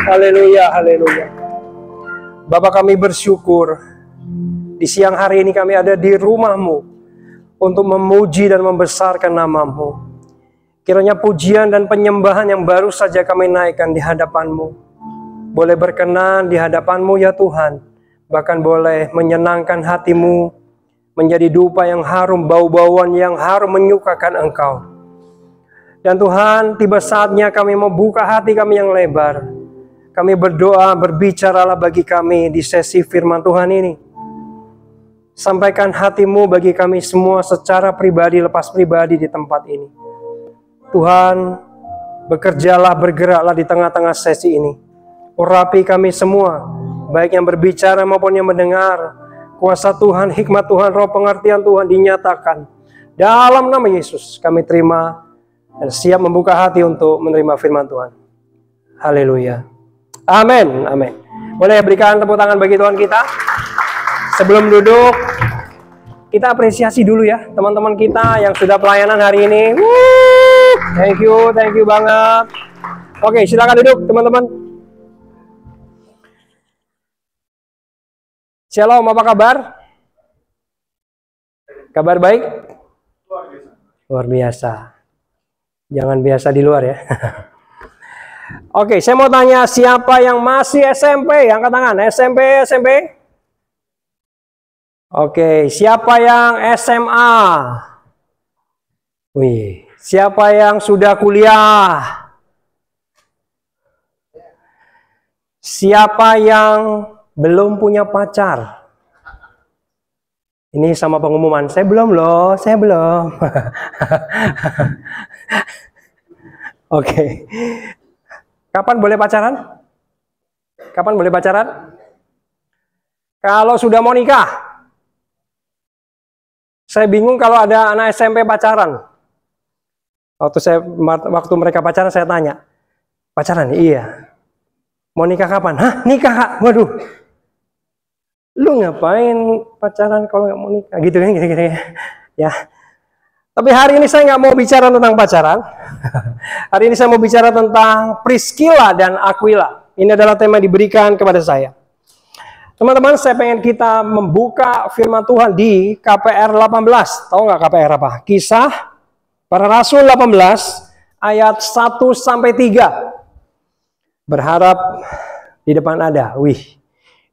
Haleluya, haleluya. Bapak, kami bersyukur di siang hari ini kami ada di rumah-Mu untuk memuji dan membesarkan nama-Mu. Kiranya pujian dan penyembahan yang baru saja kami naikkan di hadapan-Mu boleh berkenan di hadapan-Mu ya Tuhan. Bahkan boleh menyenangkan hati-Mu, menjadi dupa yang harum, bau-bauan yang harum menyukakan Engkau. Dan Tuhan, tiba saatnya kami membuka hati kami yang lebar. Kami berdoa, berbicaralah bagi kami di sesi firman Tuhan ini. Sampaikan hati-Mu bagi kami semua secara pribadi, lepas pribadi di tempat ini. Tuhan, bekerjalah, bergeraklah di tengah-tengah sesi ini. Urapi kami semua, baik yang berbicara maupun yang mendengar. Kuasa Tuhan, hikmat Tuhan, roh pengertian Tuhan dinyatakan. Dalam nama Yesus kami terima dan siap membuka hati untuk menerima firman Tuhan. Haleluya. Amin, amin. Boleh berikan tepuk tangan bagi Tuhan kita. Sebelum duduk, kita apresiasi dulu ya teman-teman kita yang sudah pelayanan hari ini. Thank you banget. Oke, silakan duduk teman-teman. Shalom, apa kabar? Kabar baik? Luar biasa. Jangan biasa di luar ya. Oke, saya mau tanya siapa yang masih SMP? Angkat tangan. SMP. Oke, siapa yang SMA? Wih, siapa yang sudah kuliah? Siapa yang belum punya pacar? Ini sama pengumuman. Saya belum loh, saya belum. Oke. Kapan boleh pacaran? Kapan boleh pacaran? Kalau sudah mau nikah. Saya bingung kalau ada anak SMP pacaran. Waktu mereka pacaran saya tanya. Pacaran? Iya. Mau nikah kapan? Hah? Nikah, Kak? Waduh. Lu ngapain pacaran kalau nggak mau nikah? Gitu kan, gitu ya. Tapi hari ini saya nggak mau bicara tentang pacaran. Hari ini saya mau bicara tentang Priscilla dan Aquila. Ini adalah tema yang diberikan kepada saya. Teman-teman, saya pengen kita membuka firman Tuhan di KPR 18. Tahu nggak KPR apa? Kisah Para Rasul 18 ayat 1-3. Berharap di depan ada. Wih,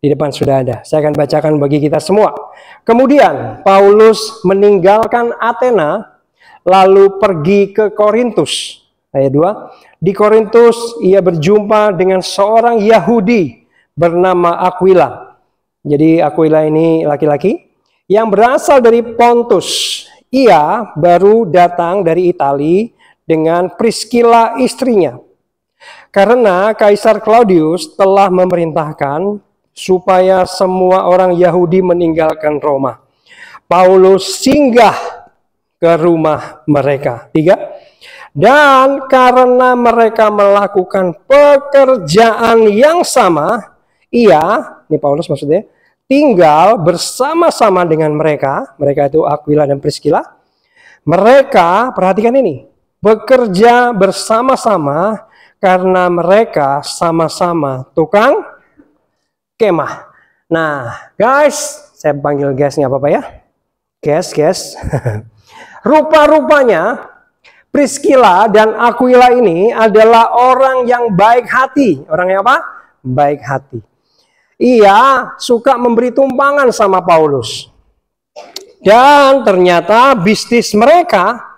di depan sudah ada. Saya akan bacakan bagi kita semua. Kemudian Paulus meninggalkan Athena lalu pergi ke Korintus. Ayat 2. Di Korintus ia berjumpa dengan seorang Yahudi bernama Aquila. Jadi Aquila ini laki-laki yang berasal dari Pontus. Ia baru datang dari Italia dengan Priscilla istrinya. Karena Kaisar Claudius telah memerintahkan supaya semua orang Yahudi meninggalkan Roma. Paulus singgah ke rumah mereka. 3. Dan karena mereka melakukan pekerjaan yang sama, ini Paulus maksudnya, tinggal bersama-sama dengan mereka. Mereka itu Aquila dan Priscilla. Mereka, perhatikan ini, bekerja bersama-sama karena mereka sama-sama tukang kemah. Nah, guys, saya panggil guys nggak apa-apa ya? Guys. Rupa-rupanya Priscilla dan Aquila ini adalah orang yang baik hati. Orang yang apa? Baik hati. Ia suka memberi tumpangan sama Paulus. Dan ternyata bisnis mereka,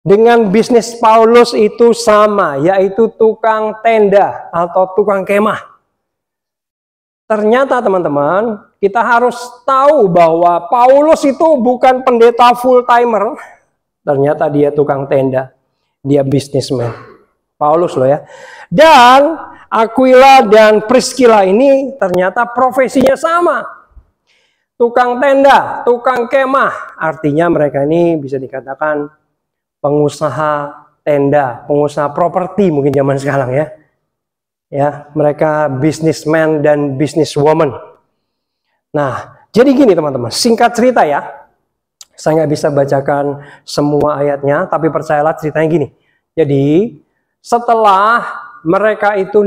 dengan bisnis Paulus itu sama, yaitu tukang tenda atau tukang kemah. Ternyata teman-teman, kita harus tahu bahwa Paulus itu bukan pendeta full timer. Ternyata dia tukang tenda. Dia bisnismen. Paulus loh ya. Dan Aquila dan Priscilla ini ternyata profesinya sama. Tukang tenda, tukang kemah. Artinya mereka ini bisa dikatakan pengusaha tenda, pengusaha properti mungkin zaman sekarang ya. Ya, mereka businessman dan businesswoman. Nah, jadi gini teman-teman, singkat cerita ya. Saya nggak bisa bacakan semua ayatnya, tapi percayalah ceritanya gini. Jadi, setelah mereka itu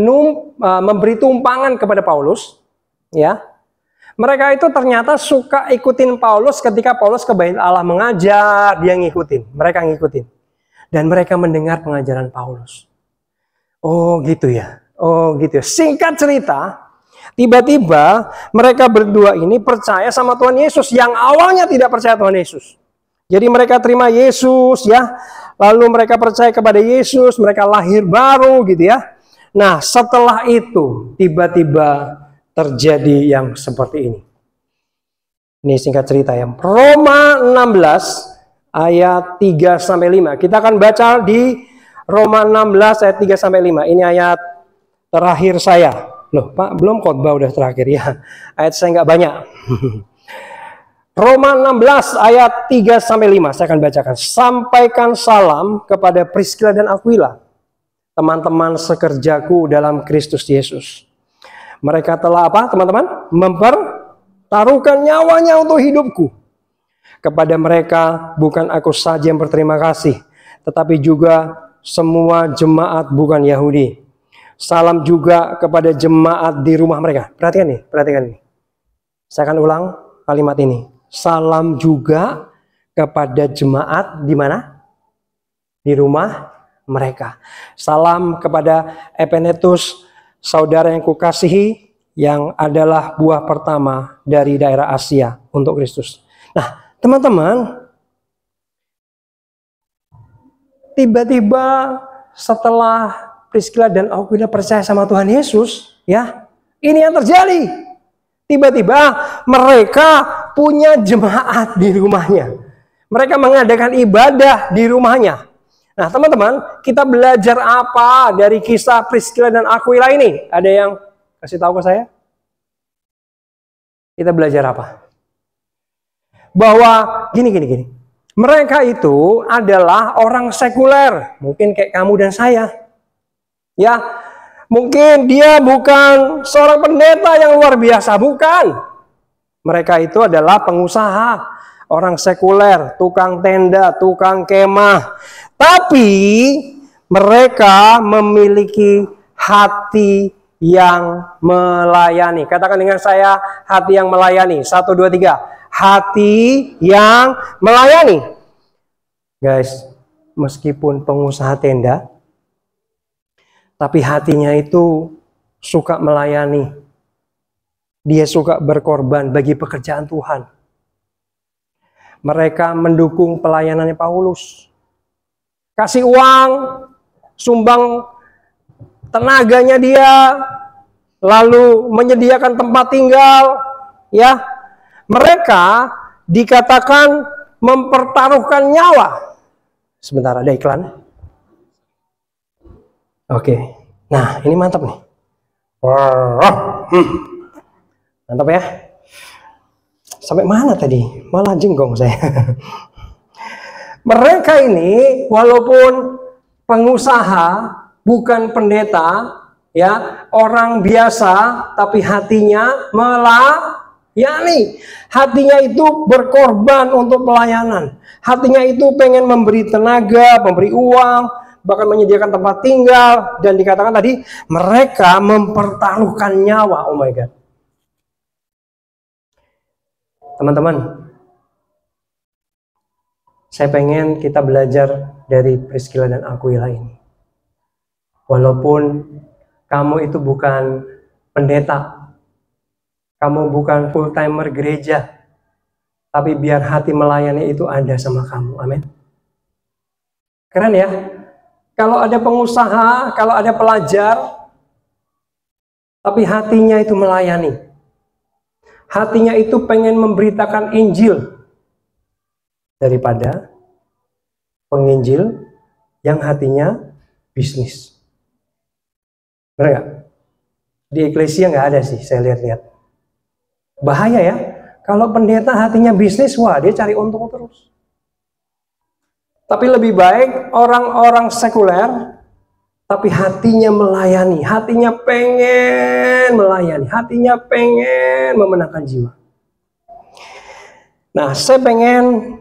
memberi tumpangan kepada Paulus, ya. Mereka itu ternyata suka ikutin Paulus ketika Paulus ke Bait Allah mengajar, dia ngikutin, mereka ngikutin. Dan mereka mendengar pengajaran Paulus. Oh gitu ya, oh gitu ya. Singkat cerita, tiba-tiba mereka berdua ini percaya sama Tuhan Yesus yang awalnya tidak percaya Tuhan Yesus. Jadi mereka terima Yesus ya, lalu mereka percaya kepada Yesus, mereka lahir baru gitu ya. Nah setelah itu tiba-tiba terjadi yang seperti ini. Ini singkat cerita ya. Roma 16 ayat 3-5. Kita akan baca di Roma 16 ayat 3-5. Ini ayat terakhir saya. Loh Pak, belum khotbah udah terakhir ya. Ayat saya nggak banyak. Roma 16 ayat 3-5 saya akan bacakan. Sampaikan salam kepada Priscilla dan Aquila, teman-teman sekerjaku dalam Kristus Yesus. Mereka telah apa teman-teman? Mempertaruhkan nyawanya untuk hidupku. Kepada mereka bukan aku saja yang berterima kasih, tetapi juga semua jemaat bukan Yahudi. Salam juga kepada jemaat di rumah mereka. Perhatikan nih, perhatikan nih. Saya akan ulang kalimat ini. Salam juga kepada jemaat di mana? Di rumah mereka. Salam kepada Epenetus, saudara yang kukasihi, yang adalah buah pertama dari daerah Asia untuk Kristus. Nah, teman-teman, tiba-tiba setelah Priscilla dan Aquila percaya sama Tuhan Yesus, ya, ini yang terjadi. Tiba-tiba mereka punya jemaat di rumahnya. Mereka mengadakan ibadah di rumahnya. Nah teman-teman, kita belajar apa dari kisah Priscilla dan Aquila ini? Ada yang kasih tahu ke saya? Kita belajar apa? Bahwa gini. Mereka itu adalah orang sekuler. Mungkin kayak kamu dan saya. Ya. Mungkin dia bukan seorang pendeta yang luar biasa, bukan. Mereka itu adalah pengusaha, orang sekuler, tukang tenda, tukang kemah. Tapi mereka memiliki hati yang melayani. Katakan dengan saya, hati yang melayani. 1, 2, 3. Hati yang melayani. Guys, meskipun pengusaha tenda, tapi hatinya itu suka melayani. Dia suka berkorban bagi pekerjaan Tuhan. Mereka mendukung pelayanannya Paulus. Kasih uang, sumbang tenaganya dia, lalu menyediakan tempat tinggal. Ya, mereka dikatakan mempertaruhkan nyawa. Sebentar, ada iklan. Oke, nah ini mantap nih. Mantap ya. Sampai mana tadi? Malah jenggong saya. Mereka ini walaupun pengusaha, bukan pendeta, ya, orang biasa, tapi hatinya melayani. Hatinya itu berkorban untuk pelayanan. Hatinya itu pengen memberi tenaga, memberi uang, bahkan menyediakan tempat tinggal, dan dikatakan tadi mereka mempertaruhkan nyawa. Oh my God. Teman-teman, saya pengen kita belajar dari Priscilla dan Aquila ini. Walaupun kamu itu bukan pendeta, kamu bukan full timer gereja, tapi biar hati melayani itu ada sama kamu. Amin. Keren ya. Kalau ada pengusaha, kalau ada pelajar, tapi hatinya itu melayani. Hatinya itu pengen memberitakan Injil. Daripada penginjil yang hatinya bisnis. Benar nggak? Di eklesia nggak ada sih, saya lihat-lihat. Bahaya ya. Kalau pendeta hatinya bisnis, wah dia cari untung terus. Tapi lebih baik orang-orang sekuler, tapi hatinya melayani, hatinya pengen melayani, hatinya pengen memenangkan jiwa. Nah, saya pengen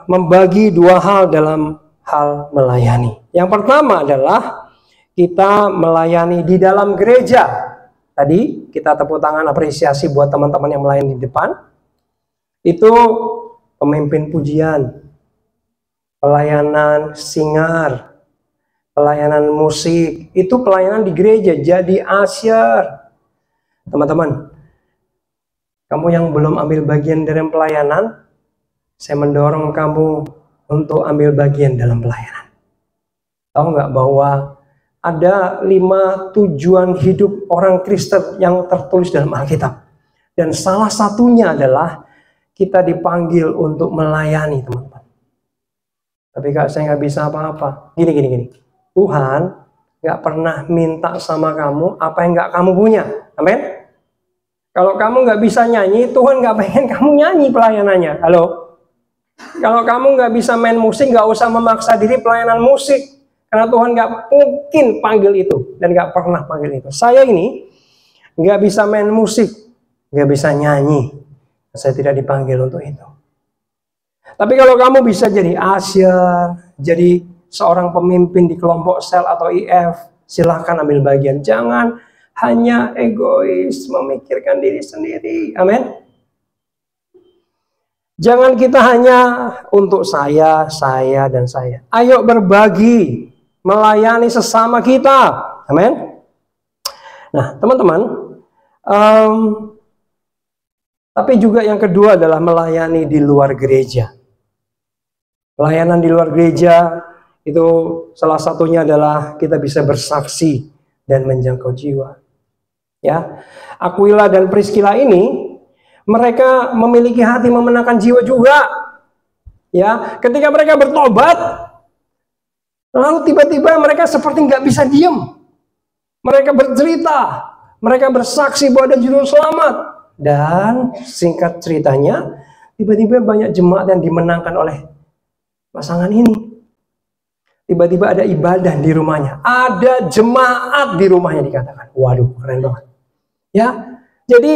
membagi dua hal dalam hal melayani. Yang pertama adalah kita melayani di dalam gereja. Tadi kita tepuk tangan apresiasi buat teman-teman yang melayani di depan. Itu pemimpin pujian, pelayanan singar, pelayanan musik, itu pelayanan di gereja, jadi usher. Teman-teman, kamu yang belum ambil bagian dalam pelayanan, saya mendorong kamu untuk ambil bagian dalam pelayanan. Tahu nggak bahwa ada 5 tujuan hidup orang Kristen yang tertulis dalam Alkitab. Dan salah satunya adalah kita dipanggil untuk melayani, teman-teman. Tapi Kak, saya nggak bisa apa-apa. Gini. Tuhan nggak pernah minta sama kamu apa yang nggak kamu punya. Amin. Kalau kamu nggak bisa nyanyi, Tuhan nggak pengen kamu nyanyi pelayanannya. Halo. Kalau kamu nggak bisa main musik, nggak usah memaksa diri pelayanan musik. Karena Tuhan nggak mungkin panggil itu. Dan nggak pernah panggil itu. Saya ini nggak bisa main musik. Nggak bisa nyanyi. Saya tidak dipanggil untuk itu. Tapi kalau kamu bisa jadi usher, jadi seorang pemimpin di kelompok sel atau IF, silahkan ambil bagian. Jangan hanya egois memikirkan diri sendiri. Amin. Jangan kita hanya untuk saya, dan saya. Ayo berbagi, melayani sesama kita. Amin. Nah, teman-teman, tapi juga yang kedua adalah melayani di luar gereja. Pelayanan di luar gereja itu salah satunya adalah kita bisa bersaksi dan menjangkau jiwa. Ya, Aquila dan Priscilla ini mereka memiliki hati memenangkan jiwa juga. Ya, ketika mereka bertobat, lalu tiba-tiba mereka seperti nggak bisa diam. Mereka bercerita, mereka bersaksi bahwa ada juru selamat. Dan singkat ceritanya, tiba-tiba banyak jemaat yang dimenangkan oleh pasangan ini. Tiba-tiba ada ibadah di rumahnya, ada jemaat di rumahnya dikatakan. Waduh, keren banget. Ya, jadi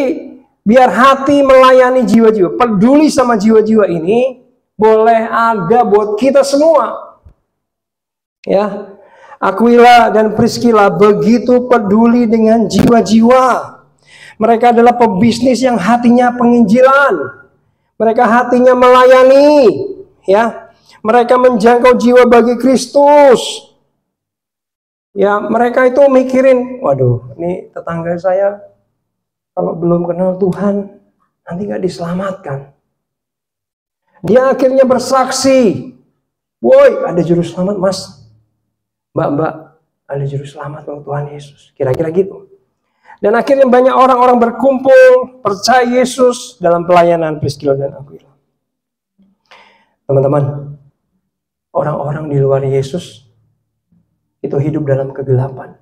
biar hati melayani jiwa-jiwa, peduli sama jiwa-jiwa ini boleh ada buat kita semua. Ya, Aquila dan Priscilla begitu peduli dengan jiwa-jiwa. Mereka adalah pebisnis yang hatinya penginjilan. Mereka hatinya melayani, ya. Mereka menjangkau jiwa bagi Kristus. Ya, mereka itu mikirin, waduh, ini tetangga saya kalau belum kenal Tuhan nanti nggak diselamatkan. Dia akhirnya bersaksi, woi, ada juru selamat, Mas. Mbak, ada juru selamat untuk Tuhan Yesus. Kira-kira gitu. Dan akhirnya banyak orang-orang berkumpul percaya Yesus dalam pelayanan Priscilla dan Aquila. Teman-teman, orang-orang di luar Yesus itu hidup dalam kegelapan.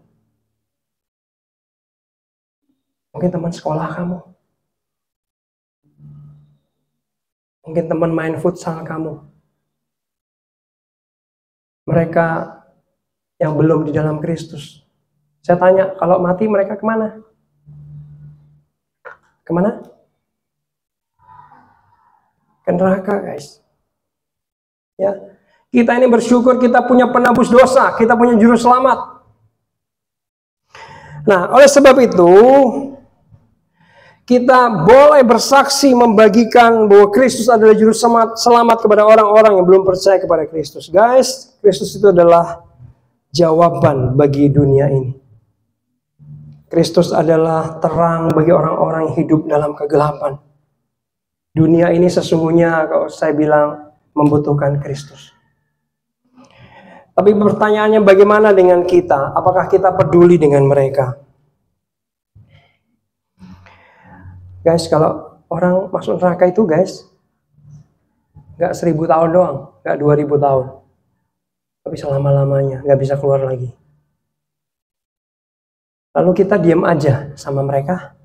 Mungkin teman sekolah kamu, mungkin teman main futsal kamu, mereka yang belum di dalam Kristus. Saya tanya, kalau mati mereka kemana? Kemana? Ke neraka, guys. Ya, kita ini bersyukur kita punya penebus dosa, kita punya juru selamat. Nah, oleh sebab itu kita boleh bersaksi membagikan bahwa Kristus adalah juru selamat kepada orang-orang yang belum percaya kepada Kristus. Guys, Kristus itu adalah jawaban bagi dunia ini. Kristus adalah terang bagi orang-orang yang hidup dalam kegelapan. Dunia ini sesungguhnya, kalau saya bilang, membutuhkan Kristus. Tapi pertanyaannya bagaimana dengan kita? Apakah kita peduli dengan mereka? Guys, kalau orang masuk neraka itu, guys, nggak 1000 tahun doang, nggak 2000 tahun. Tapi selama-lamanya, nggak bisa keluar lagi. Lalu kita diam aja sama mereka.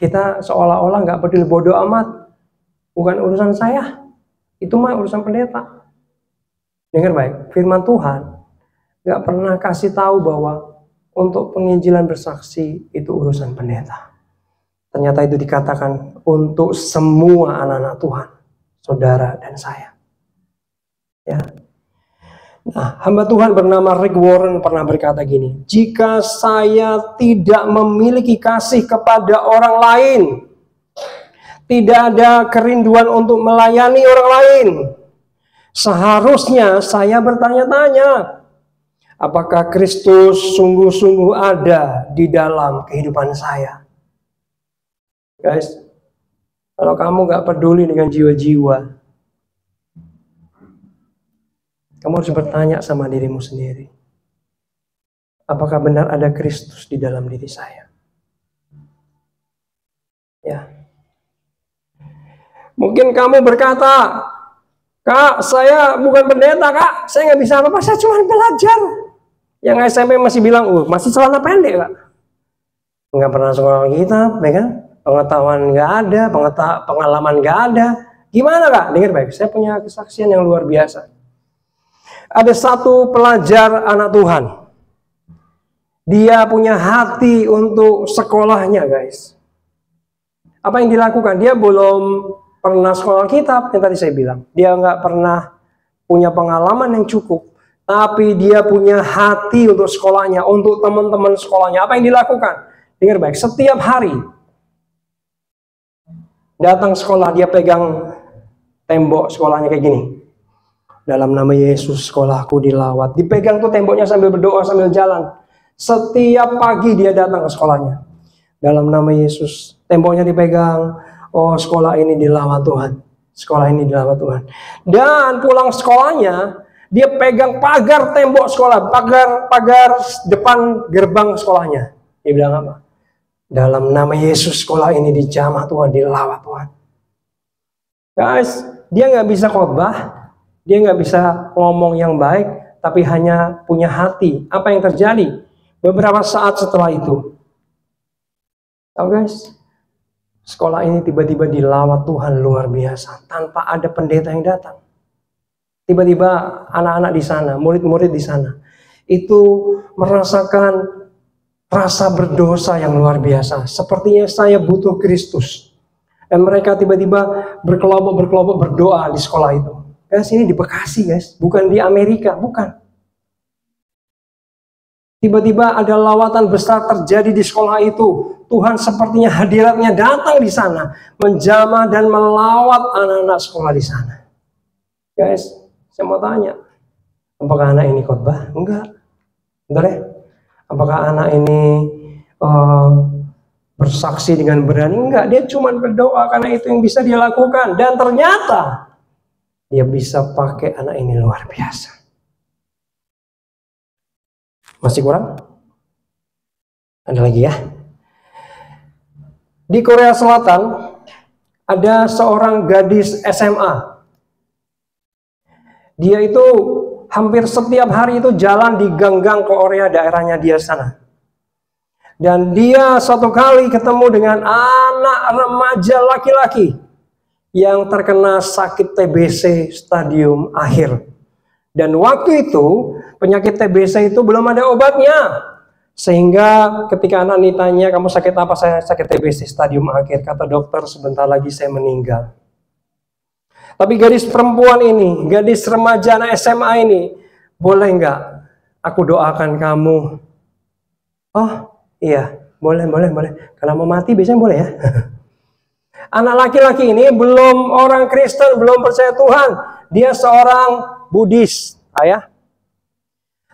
Kita seolah-olah nggak peduli, bodoh amat. Bukan urusan saya. Itu mah urusan pendeta. Dengar baik, firman Tuhan nggak pernah kasih tahu bahwa untuk penginjilan bersaksi itu urusan pendeta. Ternyata itu dikatakan untuk semua anak-anak Tuhan, saudara dan saya. Ya. Nah, hamba Tuhan bernama Rick Warren pernah berkata gini, jika saya tidak memiliki kasih kepada orang lain, tidak ada kerinduan untuk melayani orang lain, seharusnya saya bertanya-tanya, apakah Kristus sungguh-sungguh ada di dalam kehidupan saya? Guys, kalau kamu gak peduli dengan jiwa-jiwa, kamu harus bertanya sama dirimu sendiri. Apakah benar ada Kristus di dalam diri saya? Ya. Mungkin kamu berkata, Kak, saya bukan pendeta, Kak. Saya nggak bisa apa-apa, saya cuma belajar. Yang SMP masih bilang, masih celana pendek, Kak. Nggak pernah sekolah kitab, ya kan? Pengetahuan nggak ada, pengalaman nggak ada. Gimana, Kak? Dengar baik, saya punya kesaksian yang luar biasa. Ada satu pelajar anak Tuhan. Dia punya hati untuk sekolahnya, guys. Apa yang dilakukan? Dia belum pernah sekolah kitab, yang tadi saya bilang. Dia nggak pernah punya pengalaman yang cukup. Tapi dia punya hati untuk sekolahnya, untuk teman-teman sekolahnya. Apa yang dilakukan? Dengar baik, setiap hari datang sekolah, dia pegang tembok sekolahnya kayak gini. Dalam nama Yesus sekolahku dilawat. Dipegang tuh temboknya sambil berdoa, sambil jalan. Setiap pagi dia datang ke sekolahnya. Dalam nama Yesus, temboknya dipegang. Oh, sekolah ini dilawat Tuhan. Sekolah ini dilawat Tuhan. Dan pulang sekolahnya, dia pegang pagar tembok sekolah. Pagar depan gerbang sekolahnya. Dia bilang apa? Dalam nama Yesus sekolah ini dijamah Tuhan, dilawat Tuhan. Guys, dia nggak bisa khotbah. Dia nggak bisa ngomong yang baik, tapi hanya punya hati. Apa yang terjadi? Beberapa saat setelah itu, tahu guys, sekolah ini tiba-tiba dilawat Tuhan luar biasa, tanpa ada pendeta yang datang. Tiba-tiba anak-anak di sana, murid-murid di sana, itu merasakan rasa berdosa yang luar biasa. Sepertinya saya butuh Kristus. Dan mereka tiba-tiba berkelompok berdoa di sekolah itu. Guys, ini di Bekasi, guys, bukan di Amerika, bukan. Tiba-tiba ada lawatan besar terjadi di sekolah itu. Tuhan sepertinya hadiratnya datang di sana, menjamah dan melawat anak-anak sekolah di sana. Guys, saya mau tanya, apakah anak ini khotbah? Enggak. Bentar ya. Apakah anak ini bersaksi dengan berani? Enggak, dia cuma berdoa karena itu yang bisa dia lakukan. Dan ternyata dia bisa pakai anak ini luar biasa. Masih kurang? Ada lagi ya? Di Korea Selatan ada seorang gadis SMA. Dia itu hampir setiap hari itu jalan di gang-gang Korea daerahnya dia sana. Dan dia suatu kali ketemu dengan anak remaja laki-laki yang terkena sakit TBC stadium akhir. Dan waktu itu penyakit TBC itu belum ada obatnya. Sehingga ketika anak ditanya, kamu sakit apa? Saya sakit TBC stadium akhir. Kata dokter, sebentar lagi saya meninggal. Tapi gadis perempuan ini, gadis remaja anak SMA ini, boleh nggak aku doakan kamu? Oh iya, boleh. Karena mau mati biasanya boleh ya. Anak laki-laki ini belum orang Kristen, belum percaya Tuhan. Dia seorang Buddhis, ayah.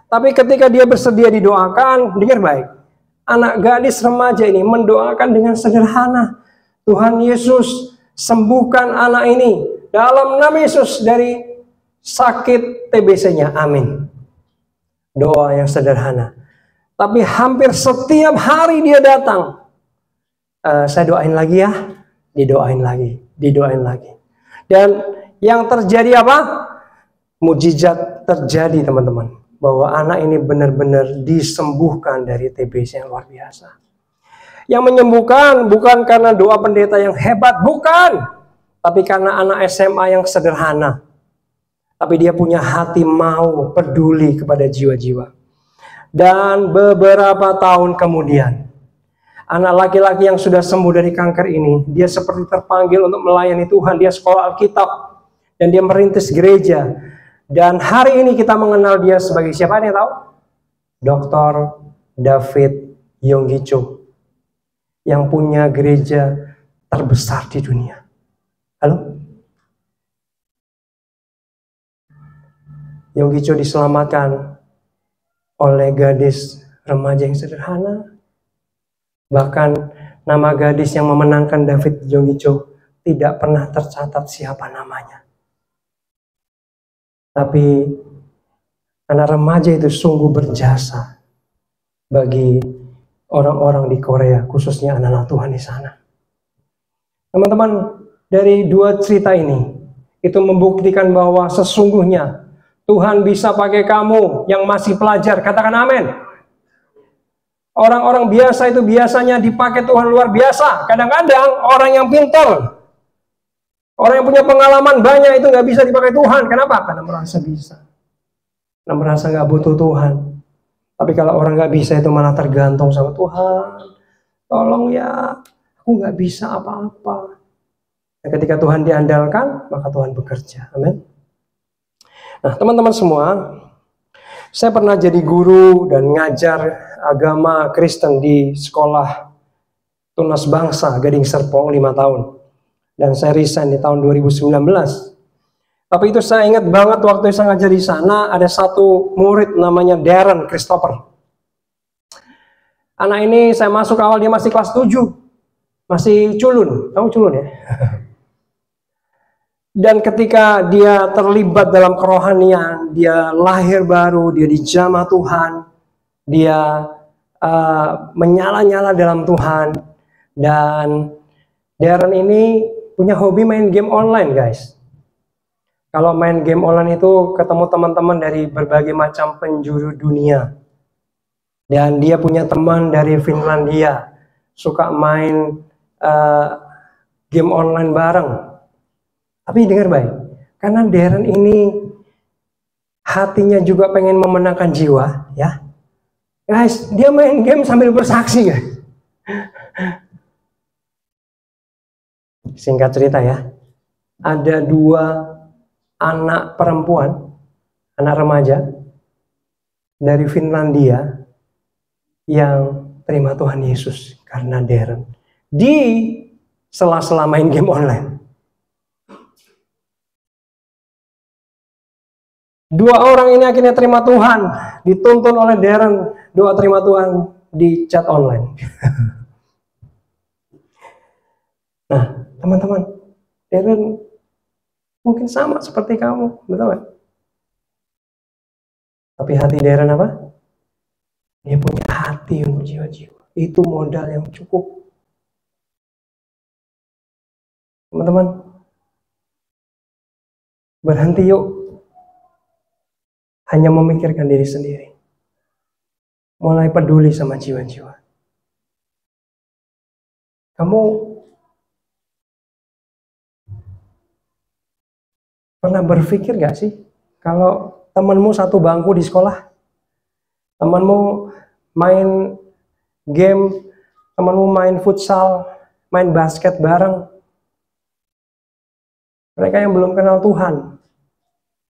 Tapi ketika dia bersedia didoakan, dengar baik. Anak gadis remaja ini mendoakan dengan sederhana. Tuhan Yesus, sembuhkan anak ini. Dalam nama Yesus dari sakit TBC-nya. Amin. Doa yang sederhana. Tapi hampir setiap hari dia datang. Saya doain lagi ya. Didoain lagi. Dan yang terjadi apa? Mujizat terjadi, teman-teman. Bahwa anak ini benar-benar disembuhkan dari TBC yang luar biasa. Yang menyembuhkan bukan karena doa pendeta yang hebat, bukan. Tapi karena anak SMA yang sederhana. Tapi dia punya hati mau peduli kepada jiwa-jiwa. Dan beberapa tahun kemudian, anak laki-laki yang sudah sembuh dari kanker ini, dia seperti terpanggil untuk melayani Tuhan. Dia sekolah Alkitab dan dia merintis gereja. Dan hari ini kita mengenal dia sebagai siapa nih tahu? Dr. David Yonggi Cho, yang punya gereja terbesar di dunia. Halo? Yonggi Cho diselamatkan oleh gadis remaja yang sederhana. Bahkan nama gadis yang memenangkan David Yonggi Cho tidak pernah tercatat siapa namanya. Tapi anak remaja itu sungguh berjasa bagi orang-orang di Korea, khususnya anak-anak Tuhan di sana. Teman-teman, dari dua cerita ini, itu membuktikan bahwa sesungguhnya Tuhan bisa pakai kamu yang masih pelajar. Katakan amin. Orang-orang biasa itu biasanya dipakai Tuhan luar biasa. Kadang-kadang orang yang pintar, orang yang punya pengalaman banyak itu nggak bisa dipakai Tuhan. Kenapa? Karena merasa bisa. Karena merasa nggak butuh Tuhan. Tapi kalau orang nggak bisa itu malah tergantung sama Tuhan. Tolong ya, aku nggak bisa apa-apa. Dan ketika Tuhan diandalkan, maka Tuhan bekerja. Amin. Nah, teman-teman semua, saya pernah jadi guru dan ngajar agama Kristen di sekolah Tunas Bangsa Gading Serpong 5 tahun. Dan saya resign di tahun 2019. Tapi itu saya ingat banget waktu saya ngajar di sana, ada satu murid namanya Darren Christopher. Anak ini saya masuk awal dia masih kelas 7. Masih culun. Kamu culun ya? Dan ketika dia terlibat dalam kerohanian, dia lahir baru, dia dijamah Tuhan, dia menyala-nyala dalam Tuhan. Dan Darren ini punya hobi main game online, guys. Kalau main game online itu ketemu teman-teman dari berbagai macam penjuru dunia. Dan dia punya teman dari Finlandia, suka main game online bareng. Tapi dengar baik, karena Darren ini hatinya juga pengen memenangkan jiwa, ya. Guys, dia main game sambil bersaksi, guys. Singkat cerita ya, ada 2 anak perempuan, anak remaja dari Finlandia yang terima Tuhan Yesus karena Darren di sela-sela main game online. 2 orang ini akhirnya terima Tuhan, dituntun oleh Darren, doa terima Tuhan di chat online. Nah, teman-teman, Darren mungkin sama seperti kamu, betul kan? Tapi hati Darren apa? Dia punya hati untuk jiwa-jiwa. Itu modal yang cukup. Teman-teman, berhenti yuk. Hanya memikirkan diri sendiri. Mulai peduli sama jiwa-jiwa. Kamu pernah berpikir gak sih, kalau temanmu satu bangku di sekolah, temanmu main game, temanmu main futsal, main basket bareng, mereka yang belum kenal Tuhan,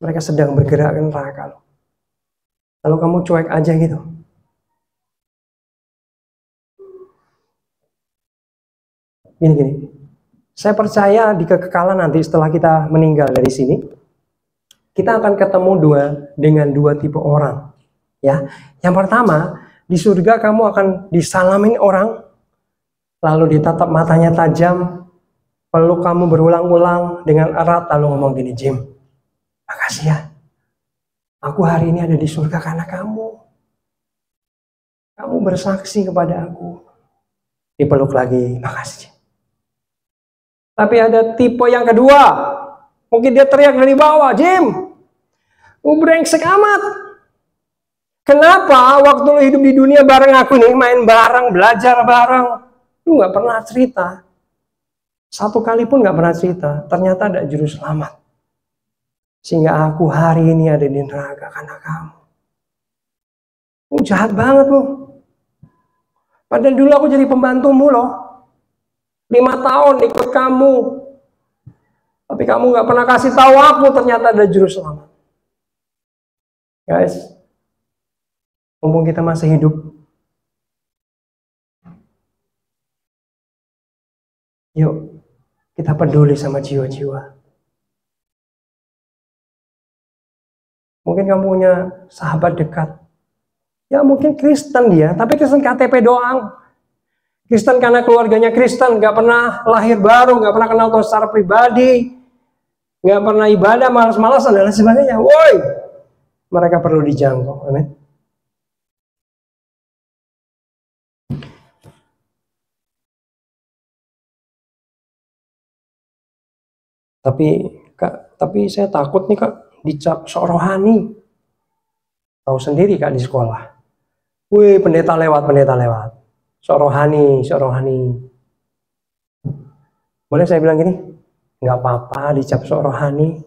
mereka sedang bergerak ke neraka loh. Lalu kamu cuek aja gitu. Gini. Saya percaya di kekekalan nanti setelah kita meninggal dari sini, kita akan ketemu dengan dua tipe orang. Ya, yang pertama, di surga kamu akan disalamin orang, lalu ditatap matanya tajam, peluk kamu berulang-ulang dengan erat, lalu ngomong gini, Jim, makasih ya. Aku hari ini ada di surga karena kamu. Kamu bersaksi kepada aku. Dipeluk lagi, makasih. Tapi ada tipe yang kedua. Mungkin dia teriak dari bawah, Jim, lu brengsek amat. Kenapa waktu lu hidup di dunia bareng aku nih, main bareng, belajar bareng, lu gak pernah cerita. Satu kali pun gak pernah cerita. Ternyata ada juru selamat. Sehingga aku hari ini ada di neraka karena kamu. Lu jahat banget lu. Padahal dulu aku jadi pembantumu loh. 5 tahun ikut kamu. Tapi kamu gak pernah kasih tahu aku ternyata ada juru selamat. Guys, mumpung kita masih hidup, yuk kita peduli sama jiwa-jiwa. Mungkin kamu punya sahabat dekat, ya mungkin Kristen dia, tapi Kristen KTP doang. Kristen karena keluarganya Kristen, nggak pernah lahir baru, nggak pernah kenal Tuhan secara pribadi, nggak pernah ibadah, malas-malasan dan lain sebagainya. Woi, mereka perlu dijangkau. Amin. Tapi saya takut nih Kak, dicap sok rohani. Tahu sendiri Kak di sekolah. Wih, pendeta lewat. Sok rohani. Boleh saya bilang gini? Nggak apa-apa dicap sok rohani.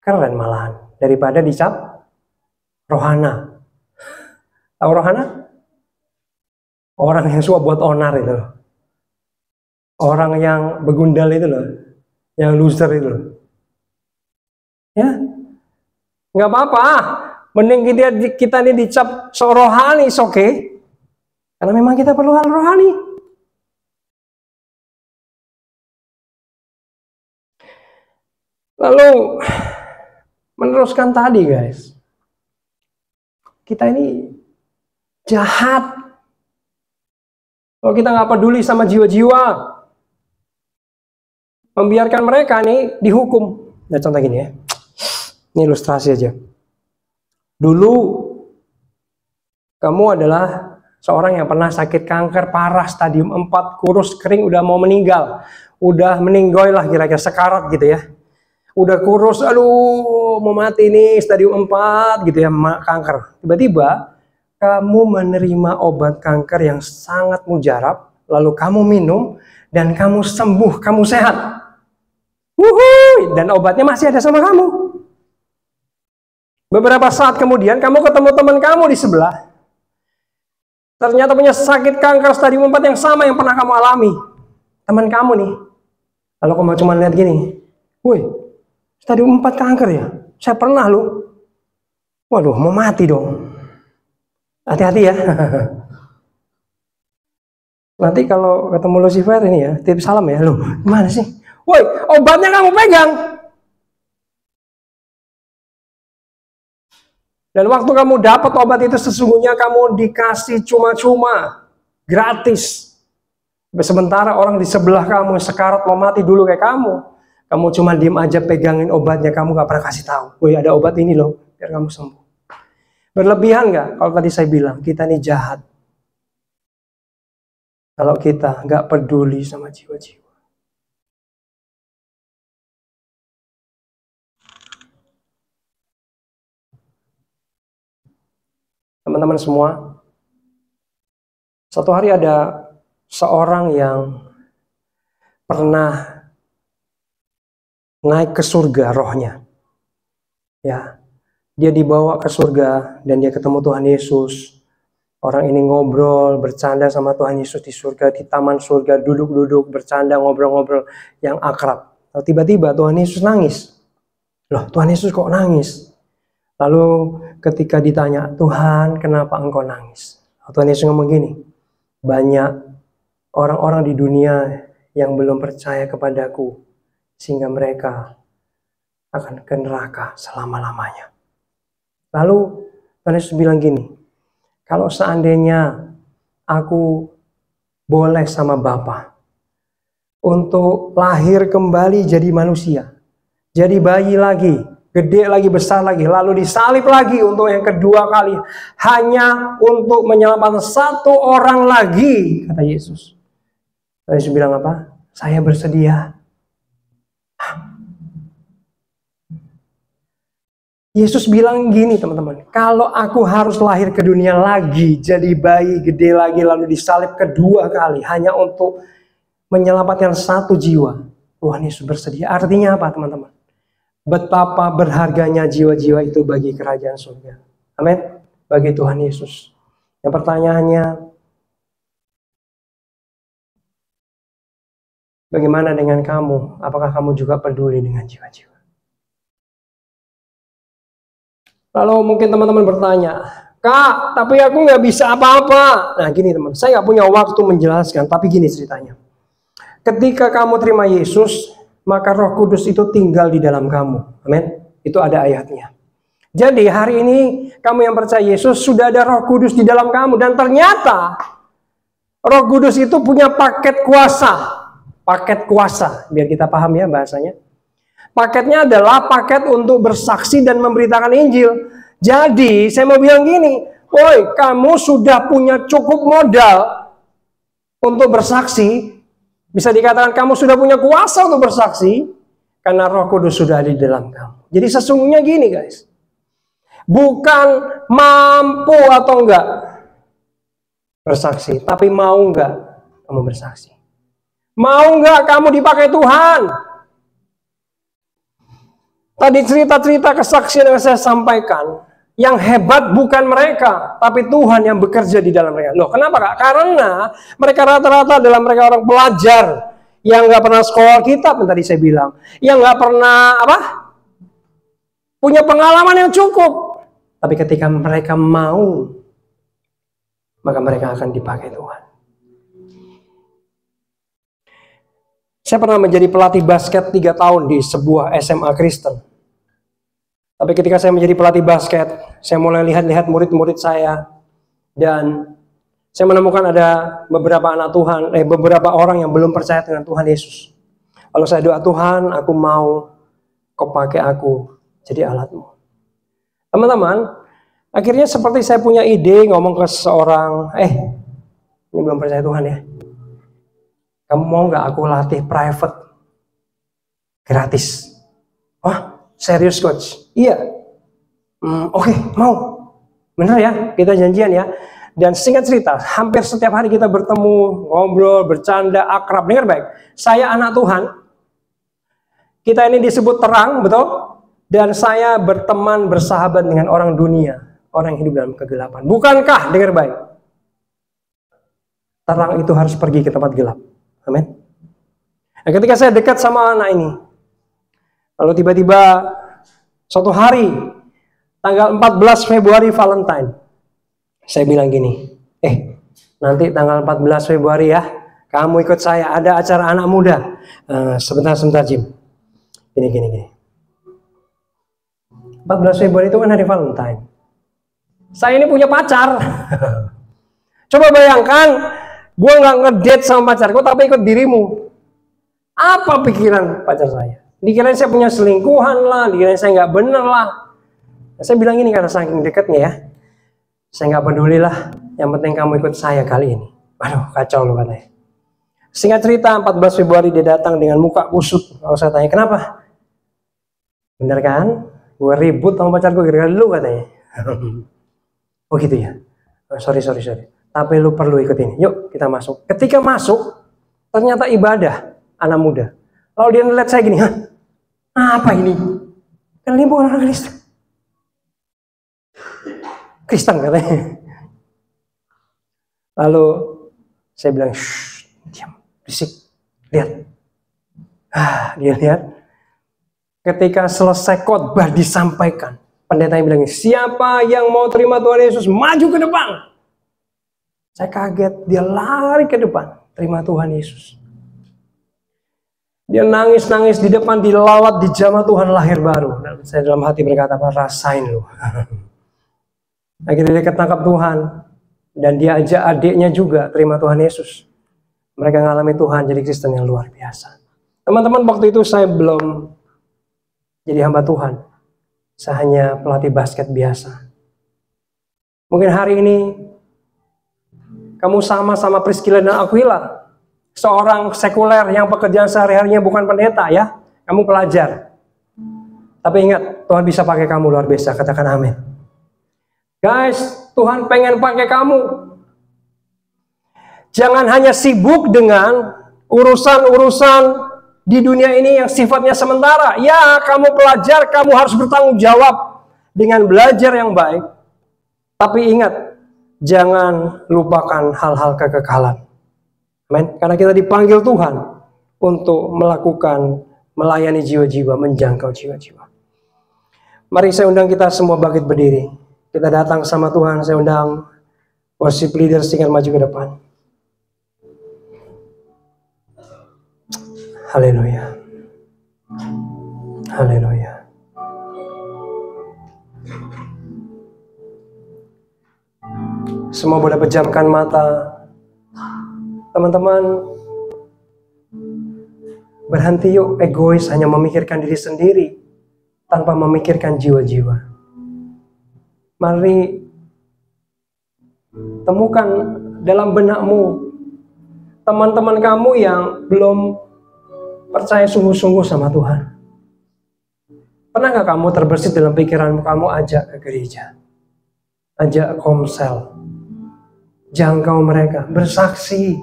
Keren malahan. Daripada dicap rohana. Tahu rohana? Orang yang suka buat onar itu loh. Orang yang begundal itu loh. Yang loser itu loh. Ya, nggak apa-apa. Mending kita ini dicap sok rohani, oke? Karena memang kita perlu hal rohani. Lalu meneruskan tadi guys, kita ini jahat. Kalau kita nggak peduli sama jiwa-jiwa, membiarkan mereka nih dihukum. Nah contoh gini ya, ini ilustrasi aja. Dulu kamu adalah seorang yang pernah sakit kanker parah stadium 4, kurus kering, udah mau meninggal, udah meninggoy lah kira-kira, sekarat gitu ya. Udah kurus, aduh mau mati nih, stadium 4 gitu ya, kanker. Tiba-tiba kamu menerima obat kanker yang sangat mujarab, lalu kamu minum dan kamu sembuh, kamu sehat. Wuhui, dan obatnya masih ada sama kamu. Beberapa saat kemudian kamu ketemu teman kamu di sebelah. Ternyata punya sakit kanker stadium 4 yang sama yang pernah kamu alami. Teman kamu nih. Lalu kamu cuma lihat gini. Woi, stadium 4 kanker ya? Saya pernah loh. Waduh, mau mati dong. Hati-hati ya. Nanti kalau ketemu Lucifer ini ya, titip salam ya. Loh, gimana sih? Woi, obatnya kamu pegang. Dan waktu kamu dapat obat itu sesungguhnya kamu dikasih cuma-cuma, gratis. Sementara orang di sebelah kamu sekarat mau mati dulu kayak kamu cuma diem aja pegangin obatnya, kamu gak pernah kasih tahu. Woi ada obat ini loh, biar kamu sembuh. Berlebihan gak? Kalau tadi saya bilang kita ini jahat. Kalau kita gak peduli sama jiwa-jiwa. Teman-teman semua, satu hari ada seorang yang pernah naik ke surga rohnya. Ya, dia dibawa ke surga dan dia ketemu Tuhan Yesus. Orang ini ngobrol, bercanda sama Tuhan Yesus di surga, di taman surga, duduk-duduk, bercanda, ngobrol-ngobrol yang akrab. Lalu tiba-tiba Tuhan Yesus nangis. Loh, Tuhan Yesus kok nangis? Lalu ketika ditanya, Tuhan kenapa engkau nangis? Tuhan Yesus ngomong gini, banyak orang-orang di dunia yang belum percaya kepadaku, sehingga mereka akan ke neraka selama-lamanya. Lalu Tuhan Yesus bilang gini, kalau seandainya aku boleh sama Bapa untuk lahir kembali jadi manusia, jadi bayi lagi, gede lagi, besar lagi, lalu disalib lagi untuk yang kedua kali, hanya untuk menyelamatkan satu orang lagi, kata Yesus. Yesus bilang apa? Saya bersedia. Yesus bilang gini teman-teman, kalau aku harus lahir ke dunia lagi, jadi bayi, gede lagi, lalu disalib kedua kali, hanya untuk menyelamatkan satu jiwa, Tuhan Yesus bersedia. Artinya apa teman-teman? Betapa berharganya jiwa-jiwa itu bagi kerajaan surga. Amin. Bagi Tuhan Yesus. Yang pertanyaannya, bagaimana dengan kamu? Apakah kamu juga peduli dengan jiwa-jiwa? Lalu mungkin teman-teman bertanya, Kak, tapi aku nggak bisa apa-apa. Nah gini teman, saya nggak punya waktu menjelaskan, tapi gini ceritanya. Ketika kamu terima Yesus, maka Roh Kudus itu tinggal di dalam kamu. Amin. Itu ada ayatnya. Jadi hari ini kamu yang percaya Yesus sudah ada Roh Kudus di dalam kamu. Dan ternyata Roh Kudus itu punya paket kuasa. Paket kuasa, biar kita paham ya bahasanya. Paketnya adalah paket untuk bersaksi dan memberitakan Injil. Jadi saya mau bilang gini, woi kamu sudah punya cukup modal untuk bersaksi. Bisa dikatakan kamu sudah punya kuasa untuk bersaksi karena Roh Kudus sudah ada di dalam kamu. Jadi sesungguhnya gini guys, bukan mampu atau enggak bersaksi, tapi mau enggak kamu bersaksi. Mau enggak kamu dipakai Tuhan? Tadi cerita-cerita kesaksian yang saya sampaikan, yang hebat bukan mereka, tapi Tuhan yang bekerja di dalam mereka. Loh, kenapa Kak? Karena mereka rata-rata adalah mereka orang pelajar yang nggak pernah sekolah kitab, yang tadi saya bilang, yang nggak pernah punya pengalaman yang cukup. Tapi ketika mereka mau, maka mereka akan dipakai Tuhan. Saya pernah menjadi pelatih basket 3 tahun di sebuah SMA Kristen. Tapi ketika saya menjadi pelatih basket, saya mulai lihat-lihat murid-murid saya. Dan saya menemukan ada beberapa anak Tuhan, beberapa orang yang belum percaya dengan Tuhan Yesus. Lalu saya doa, Tuhan, aku mau Kau pakai aku jadi alatmu. Teman-teman, akhirnya seperti saya punya ide ngomong ke seseorang, ini belum percaya Tuhan ya. Kamu mau nggak aku latih private? Gratis. Wah, serius coach? Iya. Oke, mau. Bener ya, kita janjian ya. Dan singkat cerita, hampir setiap hari kita bertemu, ngobrol, bercanda, akrab. Dengar baik, saya anak Tuhan. Kita ini disebut terang, betul? Dan saya berteman, bersahabat dengan orang dunia. Orang yang hidup dalam kegelapan. Bukankah, dengar baik, terang itu harus pergi ke tempat gelap. Amin. Nah, ketika saya dekat sama anak ini, lalu tiba-tiba suatu hari, tanggal 14 Februari Valentine, saya bilang gini, nanti tanggal 14 Februari ya, kamu ikut saya, ada acara anak muda. Sebentar Jim. Gini. 14 Februari itu kan hari Valentine. Saya ini punya pacar. Coba bayangkan, gue nggak ngedate sama pacarku, tapi ikut dirimu. Apa pikiran pacar saya? Dikirain saya punya selingkuhan lah, dikirain saya nggak bener lah. Saya bilang ini karena saking dekatnya ya. Saya nggak peduli lah, yang penting kamu ikut saya kali ini. Waduh, kacau loh katanya. Singkat cerita, 14 Februari dia datang dengan muka kusut. Lalu saya tanya, kenapa? Bener kan? Gue ribut sama pacarku gara-gara lu katanya. Oh gitu ya? Sorry. Tapi lu perlu ikut ini. Yuk kita masuk. Ketika masuk, ternyata ibadah anak muda. Lalu dia ngeliat saya gini, apa ini? Kan ini bukan orang Kristen. Kristen katanya. Lalu saya bilang, shh, diam, berisik, lihat. Dia lihat. Ketika selesai khotbah disampaikan, pendeta yang bilang, siapa yang mau terima Tuhan Yesus, maju ke depan. Saya kaget, dia lari ke depan, terima Tuhan Yesus. Dia nangis-nangis di depan, dilalat, dijamah Tuhan lahir baru. Dan saya dalam hati berkata, rasain lu. Akhirnya dia ketangkap Tuhan. Dan dia ajak adiknya juga terima Tuhan Yesus. Mereka mengalami Tuhan jadi Kristen yang luar biasa. Teman-teman, waktu itu saya belum jadi hamba Tuhan. Saya hanya pelatih basket biasa. Mungkin hari ini kamu sama Priscilla dan Aquila, seorang sekuler yang pekerjaan sehari-harinya bukan pendeta ya, kamu pelajar. Tapi ingat, Tuhan bisa pakai kamu luar biasa, katakan amin. Guys, Tuhan pengen pakai kamu. Jangan hanya sibuk dengan urusan-urusan di dunia ini yang sifatnya sementara. Ya, kamu pelajar, kamu harus bertanggung jawab dengan belajar yang baik. Tapi ingat, jangan lupakan hal-hal kekekalan. Amin. Karena kita dipanggil Tuhan untuk melayani jiwa-jiwa, menjangkau jiwa-jiwa. Mari saya undang kita semua bangkit berdiri. Kita datang sama Tuhan. Saya undang worship leader tinggal maju ke depan. Haleluya. Haleluya. Semua boleh pejamkan mata. Teman-teman, berhenti yuk egois hanya memikirkan diri sendiri tanpa memikirkan jiwa-jiwa. Mari temukan dalam benakmu teman-teman kamu yang belum percaya sungguh-sungguh sama Tuhan. Pernahkah kamu terbersit dalam pikiranmu, kamu ajak ke gereja, ajak komsel, jangkau mereka, bersaksi.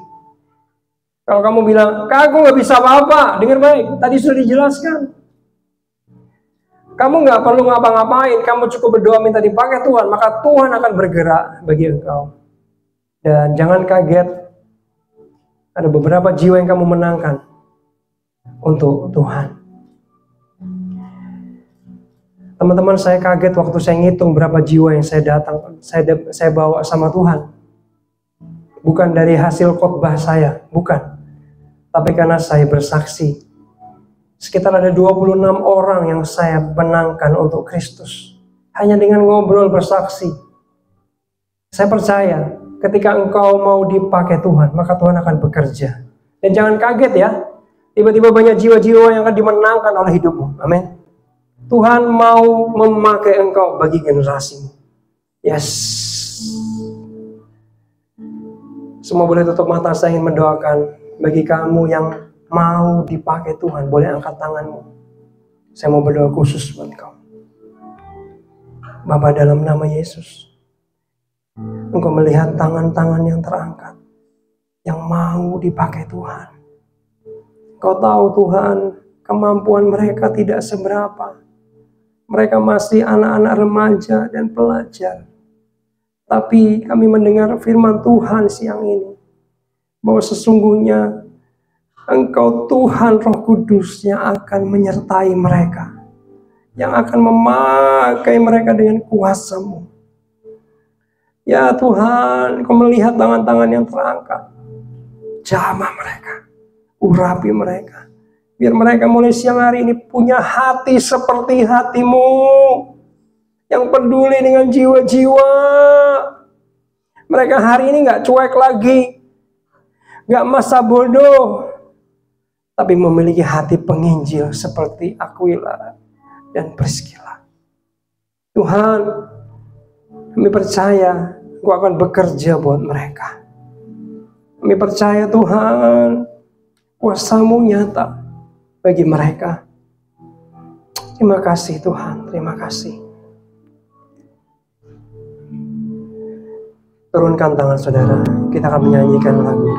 Kalau kamu bilang, "Kak, aku gak bisa apa-apa," dengar baik, tadi sudah dijelaskan. Kamu gak perlu ngapa-ngapain, kamu cukup berdoa minta dipakai Tuhan, maka Tuhan akan bergerak bagi engkau. Dan jangan kaget, ada beberapa jiwa yang kamu menangkan untuk Tuhan. Teman-teman, saya kaget waktu saya ngitung berapa jiwa yang saya bawa sama Tuhan. Bukan dari hasil khotbah saya, bukan. Tapi karena saya bersaksi. Sekitar ada 26 orang yang saya menangkan untuk Kristus. Hanya dengan ngobrol bersaksi. Saya percaya ketika engkau mau dipakai Tuhan, maka Tuhan akan bekerja. Dan jangan kaget ya, tiba-tiba banyak jiwa-jiwa yang akan dimenangkan oleh hidupmu. Amin. Tuhan mau memakai engkau bagi generasimu. Yes. Semua boleh tutup mata, saya ingin mendoakan bagi kamu yang mau dipakai Tuhan, boleh angkat tanganmu. Saya mau berdoa khusus buat kau. Bapa, dalam nama Yesus, Engkau melihat tangan-tangan yang terangkat, yang mau dipakai Tuhan. Kau tahu Tuhan, kemampuan mereka tidak seberapa. Mereka masih anak-anak remaja dan pelajar. Tapi kami mendengar firman Tuhan siang ini, bahwa sesungguhnya Engkau Tuhan Roh Kudus yang akan menyertai mereka, yang akan memakai mereka dengan kuasa-Mu. Ya Tuhan, Engkau melihat tangan-tangan yang terangkat, jamah mereka, urapi mereka, biar mereka mulai siang hari ini punya hati seperti hati-Mu, yang peduli dengan jiwa-jiwa. Mereka hari ini gak cuek lagi, gak masa bodoh, tapi memiliki hati penginjil seperti Aquila dan Priscilla. Tuhan, kami percaya Engkau akan bekerja buat mereka. Kami percaya Tuhan, kuasa-Mu nyata bagi mereka. Terima kasih Tuhan, terima kasih. Turunkan tangan saudara, kita akan menyanyikan lagu